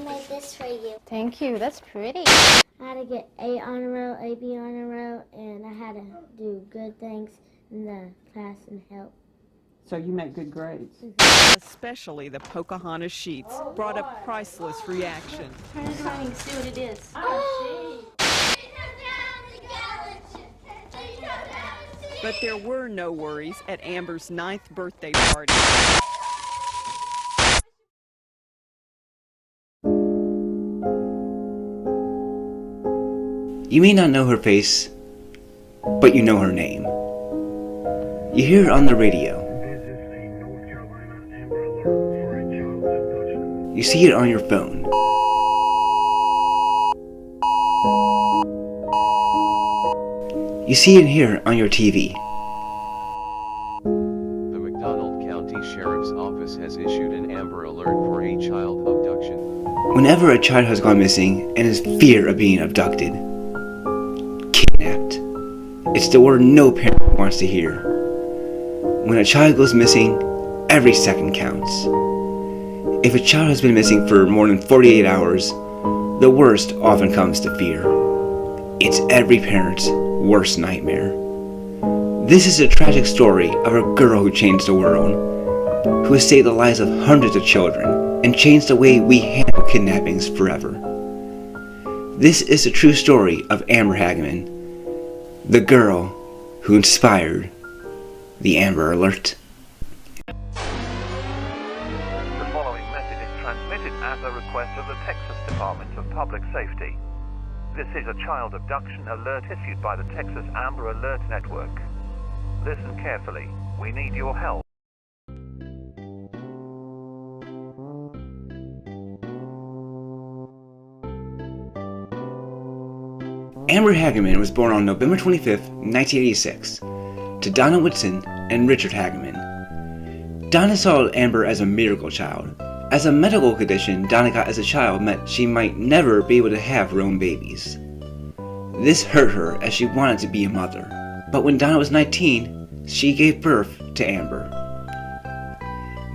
made this for you. Thank you. That's pretty. I had to get A on a row, A, B on a row, and I had to do good things in the class and help. So you make good grades. Especially the Pocahontas sheets brought a priceless reaction. Turn it around and see what it is. But there were no worries at Amber's 9th birthday party. You may not know her face, but you know her name. You hear her on the radio. You see it on your phone. You see and hear it on your TV. The McDonald County Sheriff's Office has issued an Amber Alert for a child abduction. Whenever a child has gone missing and is fear of being abducted, kidnapped, it's the word no parent wants to hear. When a child goes missing, every second counts. If a child has been missing for more than 48 hours, the worst often comes to fear. It's every parent's worst nightmare. This is a tragic story of a girl who changed the world, who has saved the lives of hundreds of children and changed the way we handle kidnappings forever. This is the true story of Amber Hageman, the girl who inspired the Amber Alert. The following message is transmitted at the request of the Texas Department of Public Safety. This is a child abduction alert issued by the Texas Amber Alert Network. Listen carefully. We need your help. Amber Hageman was born on November 25, 1986, to Donna Whitson and Richard Hageman. Donna saw Amber as a miracle child, as a medical condition Donna got as a child meant she might never be able to have her own babies. This hurt her as she wanted to be a mother, but when Donna was 19, she gave birth to Amber.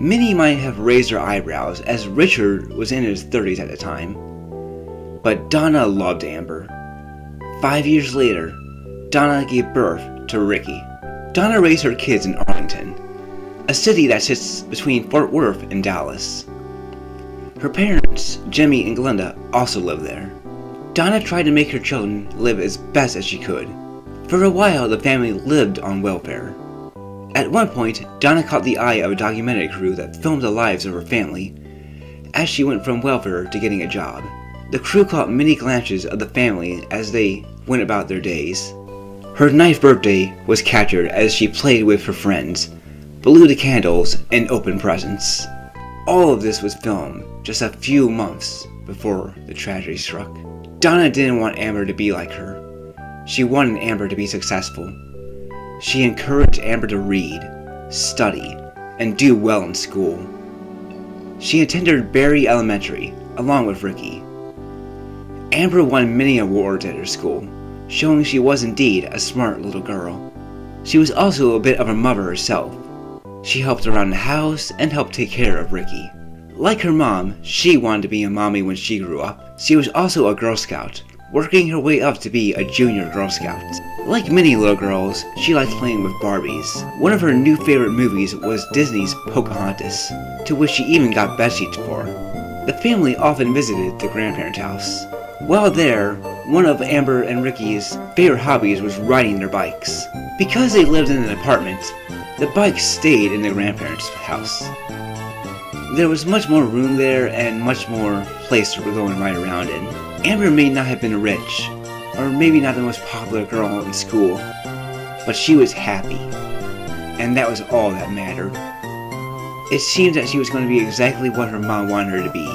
Many might have raised their eyebrows as Richard was in his 30s at the time, but Donna loved Amber. 5 years later, Donna gave birth to Ricky. Donna raised her kids in Arlington, a city that sits between Fort Worth and Dallas. Her parents, Jimmy and Glenda, also live there. Donna tried to make her children live as best as she could. For a while, the family lived on welfare. At one point, Donna caught the eye of a documentary crew that filmed the lives of her family as she went from welfare to getting a job. The crew caught many glances of the family as they went about their days. Her 9th birthday was captured as she played with her friends, blew the candles, and opened presents. All of this was filmed just a few months before the tragedy struck. Donna didn't want Amber to be like her. She wanted Amber to be successful. She encouraged Amber to read, study, and do well in school. She attended Berry Elementary along with Ricky. Amber won many awards at her school, showing she was indeed a smart little girl. She was also a bit of a mother herself. She helped around the house and helped take care of Ricky. Like her mom, she wanted to be a mommy when she grew up. She was also a Girl Scout, working her way up to be a junior Girl Scout. Like many little girls, she liked playing with Barbies. One of her new favorite movies was Disney's Pocahontas, to which she even got bedsheets for. The family often visited the grandparents' house. While there, one of Amber and Ricky's favorite hobbies was riding their bikes. Because they lived in an apartment, the bikes stayed in the grandparents' house. There was much more room there and much more place to go and ride around in. Amber may not have been rich, or maybe not the most popular girl in school, but she was happy, and that was all that mattered. It seemed that she was going to be exactly what her mom wanted her to be,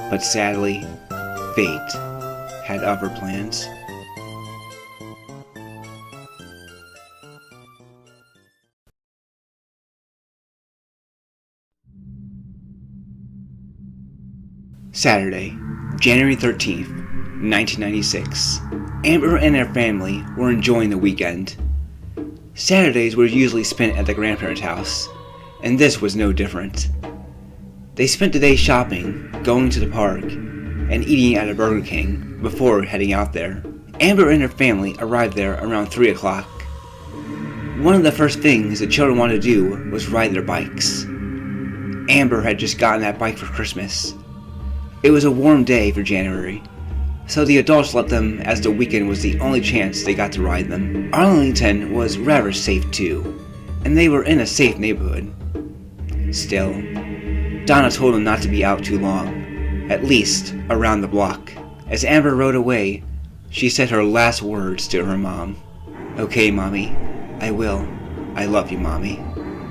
but sadly, fate had other plans. Saturday, January 13th, 1996. Amber and her family were enjoying the weekend. Saturdays were usually spent at the grandparents' house, and this was no different. They spent the day shopping, going to the park, and eating at a Burger King before heading out there. Amber and her family arrived there around 3 o'clock. One of the first things the children wanted to do was ride their bikes. Amber had just gotten that bike for Christmas. It was a warm day for January, so the adults let them as the weekend was the only chance they got to ride them. Arlington was rather safe too, and they were in a safe neighborhood. Still, Donna told them not to be out too long, at least around the block. As Amber rode away, she said her last words to her mom. "Okay, Mommy, I will. I love you, Mommy."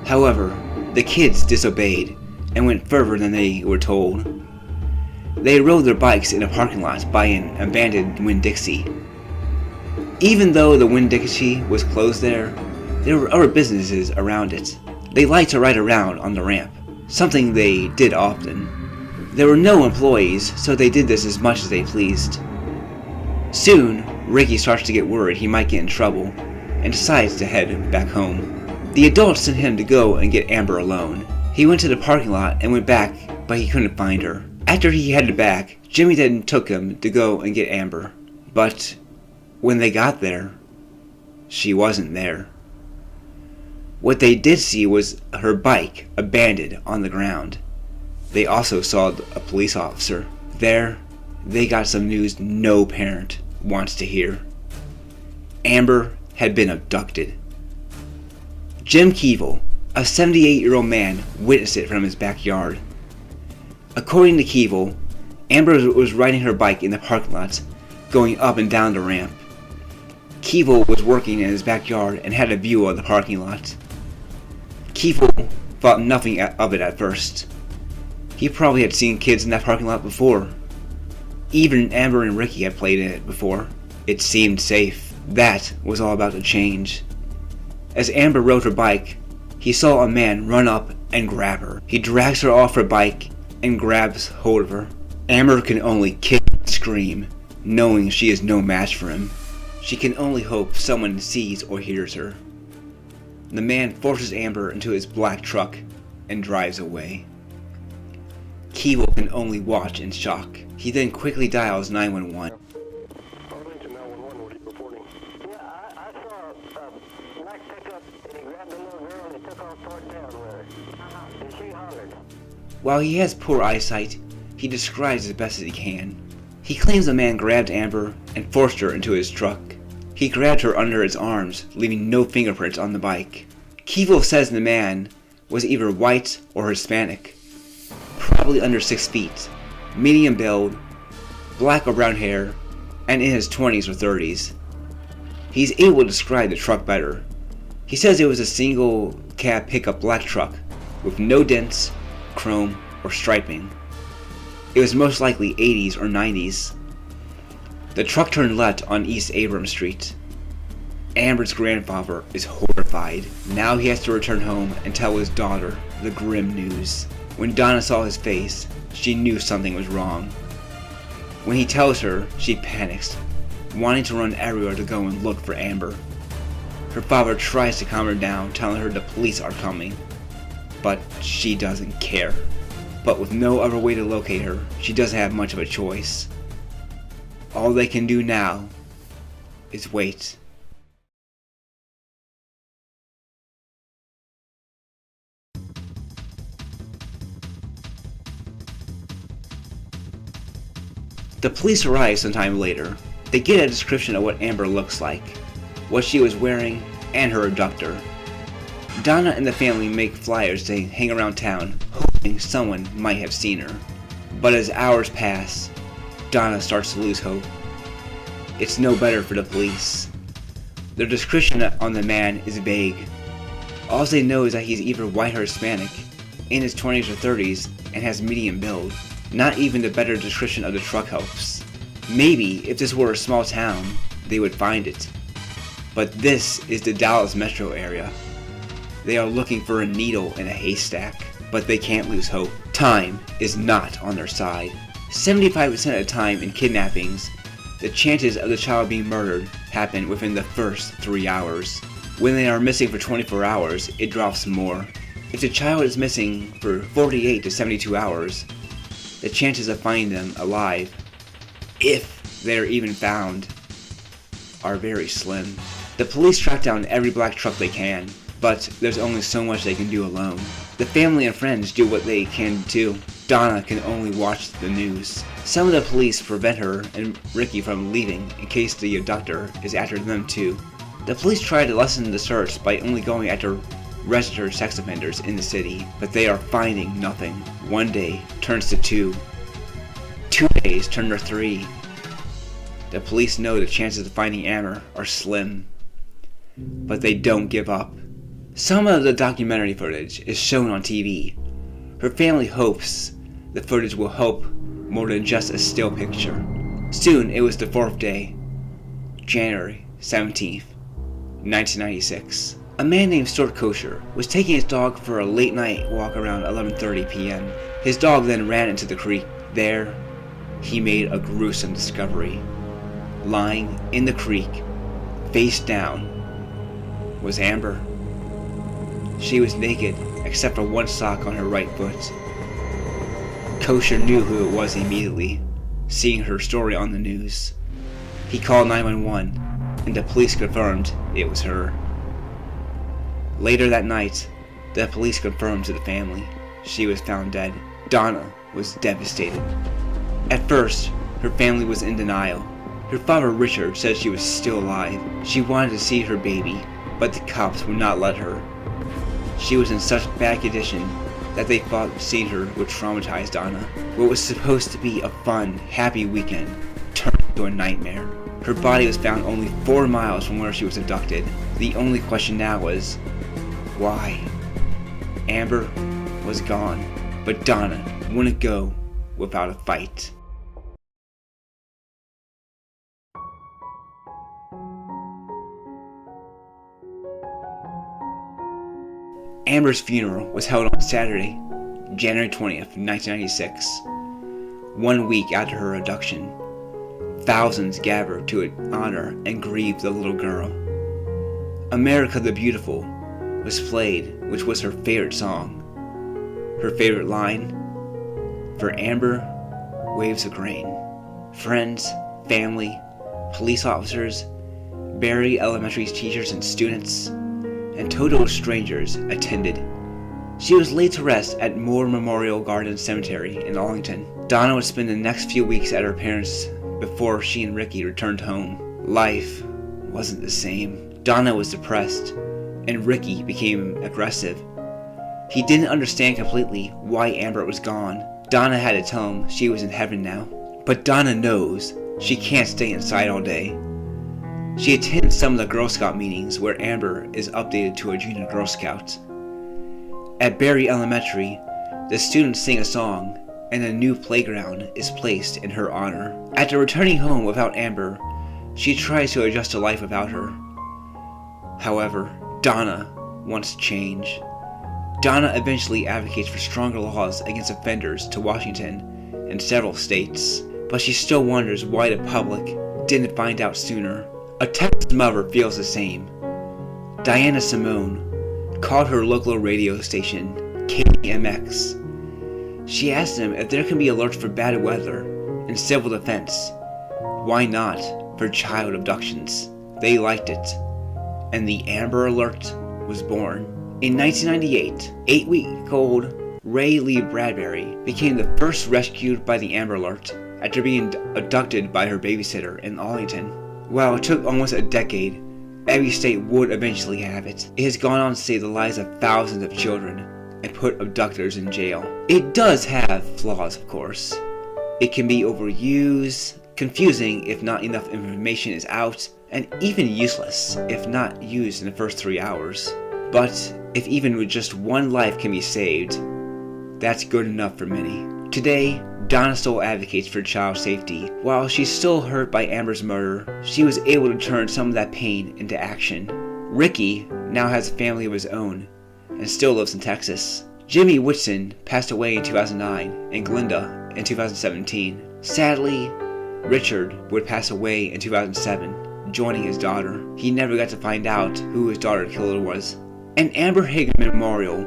However, the kids disobeyed and went further than they were told. They rode their bikes in a parking lot by an abandoned Winn-Dixie. Even though the Winn-Dixie was closed there were other businesses around it. They liked to ride around on the ramp, something they did often. There were no employees, so they did this as much as they pleased. Soon, Ricky starts to get worried he might get in trouble, and decides to head back home. The adults sent him to go and get Amber alone. He went to the parking lot and went back, but he couldn't find her. After he headed back, Jimmy then took him to go and get Amber. But when they got there, she wasn't there. What they did see was her bike abandoned on the ground. They also saw a police officer. There, they got some news no parent wants to hear. Amber had been abducted. Jim Keevil, a 78-year-old man, witnessed it from his backyard. According to Keevil, Amber was riding her bike in the parking lot, going up and down the ramp. Keevil was working in his backyard and had a view of the parking lot. Keevil thought nothing of it at first. He probably had seen kids in that parking lot before. Even Amber and Ricky had played in it before. It seemed safe. That was all about to change. As Amber rode her bike, he saw a man run up and grab her. He drags her off her bike and grabs hold of her. Amber can only kick and scream, knowing she is no match for him. She can only hope someone sees or hears her. The man forces Amber into his black truck and drives away. Keevil can only watch in shock. He then quickly dials 911. Arlington 911, what are you reporting? Yeah, I saw a black pickup, and he grabbed a little girl and he took off toward town with her. And she hollered. While he has poor eyesight, he describes as best as he can. He claims the man grabbed Amber and forced her into his truck. He grabbed her under his arms, leaving no fingerprints on the bike. Keevil says the man was either white or Hispanic, probably under 6 feet, medium build, black or brown hair, and in his 20s or 30s. He's able to describe the truck better. He says it was a single cab pickup black truck with no dents, chrome, or striping. It was most likely 80s or 90s. The truck turned left on East Abram Street. Amber's grandfather is horrified. Now he has to return home and tell his daughter the grim news. When Donna saw his face, she knew something was wrong. When he tells her, she panics, wanting to run everywhere to go and look for Amber. Her father tries to calm her down, telling her the police are coming, but she doesn't care. But with no other way to locate her, she doesn't have much of a choice. All they can do now is wait. The police arrive sometime later. They get a description of what Amber looks like, what she was wearing, and her abductor. Donna and the family make flyers to hang around town, hoping someone might have seen her. But as hours pass, Donna starts to lose hope. It's no better for the police. Their description on the man is vague. All they know is that he's either white or Hispanic, in his 20s or 30s, and has medium build. Not even the better description of the truck helps. Maybe if this were a small town, they would find it. But this is the Dallas metro area. They are looking for a needle in a haystack, but they can't lose hope. Time is not on their side. 75% of the time in kidnappings, the chances of the child being murdered happen within the first 3 hours. When they are missing for 24 hours, it drops more. If the child is missing for 48 to 72 hours, the chances of finding them alive, if they're even found, are very slim. The police track down every black truck they can, but there's only so much they can do alone. The family and friends do what they can too. Donna can only watch the news. Some of the police prevent her and Ricky from leaving in case the abductor is after them too. The police try to lessen the search by only going after registered sex offenders in the city, but they are finding nothing. 1 day turns to 2. 2 days turn to 3. The police know the chances of finding Amber are slim, but they don't give up. Some of the documentary footage is shown on TV. Her family hopes the footage will help more than just a still picture. Soon it was the 4th day, January 17th, 1996. A man named Stuart Kosher was taking his dog for a late night walk around 11:30 p.m. His dog then ran into the creek. There, he made a gruesome discovery. Lying in the creek, face down, was Amber. She was naked except for one sock on her right foot. Kosher knew who it was immediately, seeing her story on the news. He called 911, and the police confirmed it was her. Later that night, the police confirmed to the family she was found dead. Donna was devastated. At first, her family was in denial. Her father Richard said she was still alive. She wanted to see her baby, but the cops would not let her. She was in such bad condition that they thought seeing her would traumatize Donna. What was supposed to be a fun, happy weekend turned into a nightmare. Her body was found only 4 miles from where she was abducted. The only question now was, why? Amber was gone, but Donna wouldn't go without a fight. Amber's funeral was held on Saturday, January 20th, 1996. 1 week after her abduction, thousands gathered to honor and grieve the little girl. America the Beautiful was played, which was her favorite song. Her favorite line, "For Amber waves a grain." Friends, family, police officers, Berry Elementary's teachers and students, and total strangers attended. She was laid to rest at Moore Memorial Gardens Cemetery in Arlington. Donna would spend the next few weeks at her parents' before she and Ricky returned home. Life wasn't the same. Donna was depressed, and Ricky became aggressive. He didn't understand completely why Amber was gone. Donna had to tell him she was in heaven now. But Donna knows she can't stay inside all day. She attends some of the Girl Scout meetings where Amber is updated to a junior Girl Scout. At Berry Elementary, the students sing a song, and a new playground is placed in her honor. After returning home without Amber, she tries to adjust to life without her. However, Donna wants change. Donna eventually advocates for stronger laws against offenders to Washington and several states, but she still wonders why the public didn't find out sooner. A Texas mother feels the same. Diana Simone called her local radio station, KMX. She asked them if there can be alerts for bad weather and civil defense. Why not for child abductions? They liked it, and the Amber Alert was born. In 1998, 8-week-old Ray Lee Bradbury became the first rescued by the Amber Alert after being abducted by her babysitter in Arlington. While it took almost a decade, every state would eventually have it. It has gone on to save the lives of thousands of children and put abductors in jail. It does have flaws, of course. It can be overused, confusing if not enough information is out, and even useless if not used in the first 3 hours. But if even with just one life can be saved, that's good enough for many. Today, Donna still advocates for child safety. While she's still hurt by Amber's murder, she was able to turn some of that pain into action. Ricky now has a family of his own and still lives in Texas. Jimmy Whitson passed away in 2009 and Glinda in 2017. Sadly, Richard would pass away in 2007, joining his daughter. He never got to find out who his daughter killer was. An Amber Hageman memorial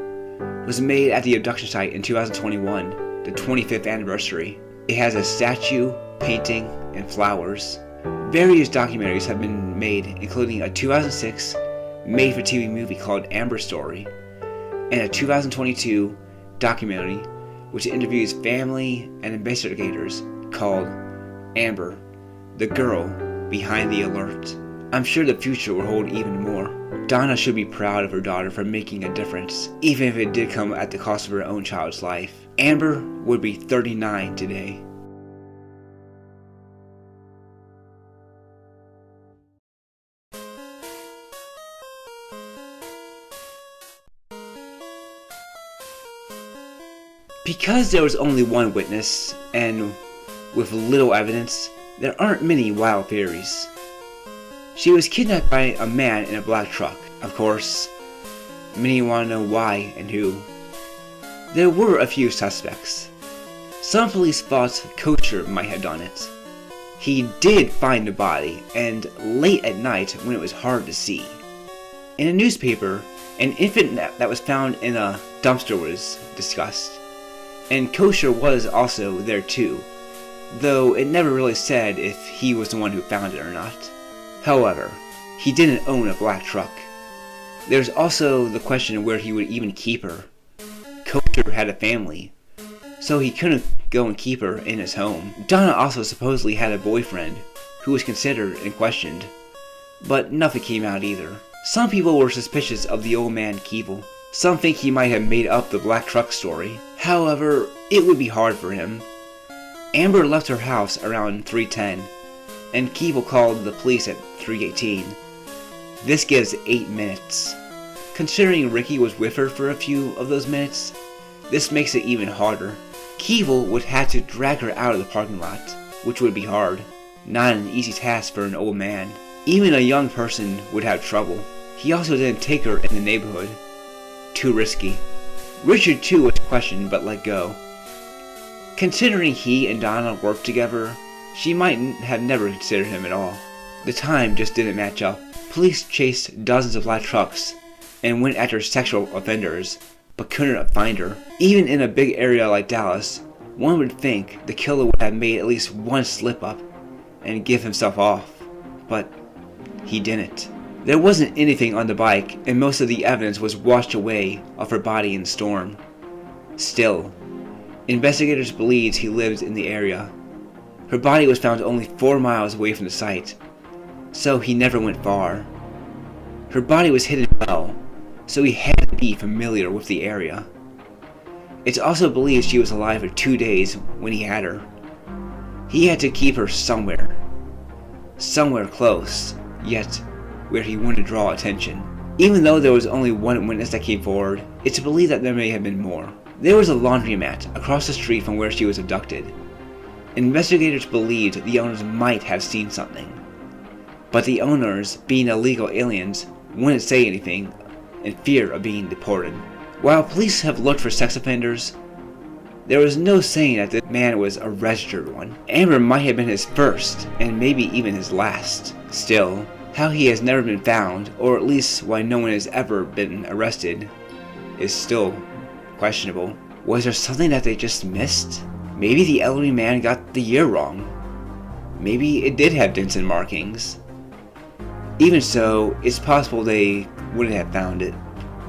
was made at the abduction site in 2021, the 25th anniversary. It has a statue, painting, and flowers. Various documentaries have been made, including a 2006 made-for-TV movie called Amber Story, and a 2022 documentary which interviews family and investigators called Amber, the Girl Behind the Alert. I'm sure the future will hold even more. Donna should be proud of her daughter for making a difference, even if it did come at the cost of her own child's life. Amber would be 39 today. Because there was only one witness, and with little evidence, there aren't many wild theories. She was kidnapped by a man in a black truck. Of course, many want to know why and who. There were a few suspects. Some police thought Kosher might have done it. He did find the body, and late at night when it was hard to see. In a newspaper, an infant that was found in a dumpster was discussed. And Kosher was also there too, though it never really said if he was the one who found it or not. However, he didn't own a black truck. There's also the question of where he would even keep her. Kosher had a family, so he couldn't go and keep her in his home. Donna also supposedly had a boyfriend, who was considered and questioned, but nothing came out either. Some people were suspicious of the old man Keeble. Some think he might have made up the black truck story. However, it would be hard for him. Amber left her house around 3:10, and Keeble called the police at 3:18. This gives 8 minutes. Considering Ricky was with her for a few of those minutes, this makes it even harder. Keeble would have to drag her out of the parking lot, which would be hard. Not an easy task for an old man. Even a young person would have trouble. He also didn't take her in the neighborhood. Too risky. Richard too was questioned but let go. Considering he and Donna worked together, she might have never considered him at all. The time just didn't match up. Police chased dozens of black trucks and went after sexual offenders, but couldn't find her. Even in a big area like Dallas, one would think the killer would have made at least one slip up and give himself off, but he didn't. There wasn't anything on the bike, and most of the evidence was washed away off her body in the storm. Still, investigators believed he lived in the area. Her body was found only 4 miles away from the site, so he never went far. Her body was hidden well, so he had to be familiar with the area. It's also believed she was alive for 2 days when he had her. He had to keep her somewhere close, yet where he wouldn't draw attention. Even though there was only one witness that came forward, it's believed that there may have been more. There was a laundromat across the street from where she was abducted. Investigators believed the owners might have seen something, but the owners, being illegal aliens, wouldn't say anything in fear of being deported. While police have looked for sex offenders, there was no saying that the man was a registered one. Amber might have been his first, and maybe even his last. Still, how he has never been found, or at least why no one has ever been arrested, is still questionable. Was there something that they just missed? Maybe the elderly man got the year wrong. Maybe it did have dents and markings. Even so, it's possible they wouldn't have found it.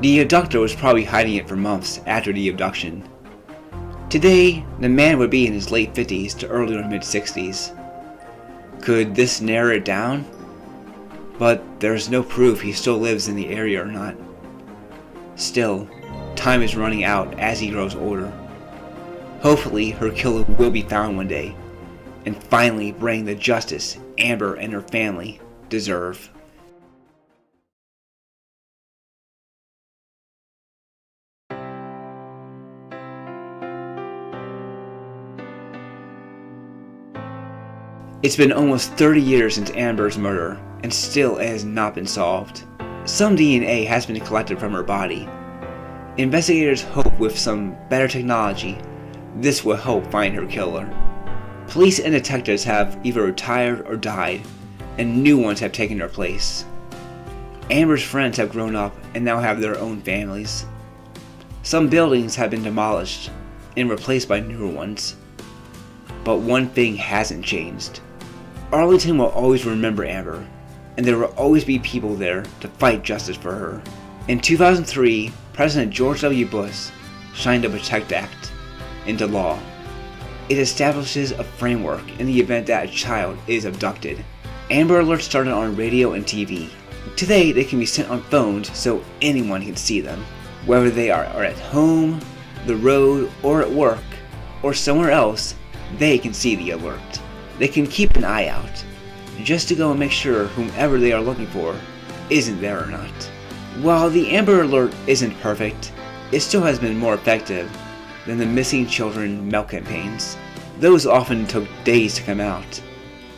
The abductor was probably hiding it for months after the abduction. Today, the man would be in his late 50s to early or mid 60s. Could this narrow it down? But there's no proof he still lives in the area or not. Still, time is running out as he grows older. Hopefully, her killer will be found one day, and finally bring the justice Amber and her family deserve. It's been almost 30 years since Amber's murder, and still it has not been solved. Some DNA has been collected from her body. Investigators hope with some better technology, this will help find her killer. Police and detectives have either retired or died, and new ones have taken their place. Amber's friends have grown up and now have their own families. Some buildings have been demolished and replaced by newer ones. But one thing hasn't changed. Arlington will always remember Amber, and there will always be people there to fight justice for her. In 2003, President George W. Bush signed the PROTECT Act into law. It establishes a framework in the event that a child is abducted. Amber Alerts started on radio and TV. Today, they can be sent on phones so anyone can see them. Whether they are at home, the road, or at work, or somewhere else, they can see the alert. They can keep an eye out, just to go and make sure whomever they are looking for isn't there or not. While the Amber Alert isn't perfect, it still has been more effective than the missing children mail campaigns. Those often took days to come out,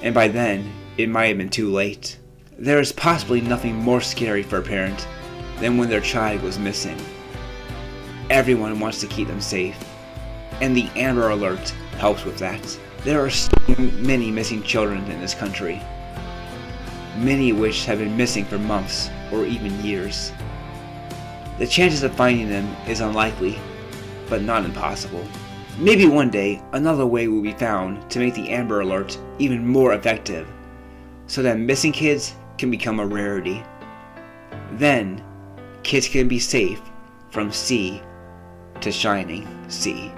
and by then, it might have been too late. There is possibly nothing more scary for a parent than when their child goes missing. Everyone wants to keep them safe, and the Amber Alert helps with that. There are so many missing children in this country, many of which have been missing for months or even years. The chances of finding them is unlikely, but not impossible. Maybe one day another way will be found to make the Amber Alert even more effective, so that missing kids can become a rarity. Then, kids can be safe from sea to shining sea.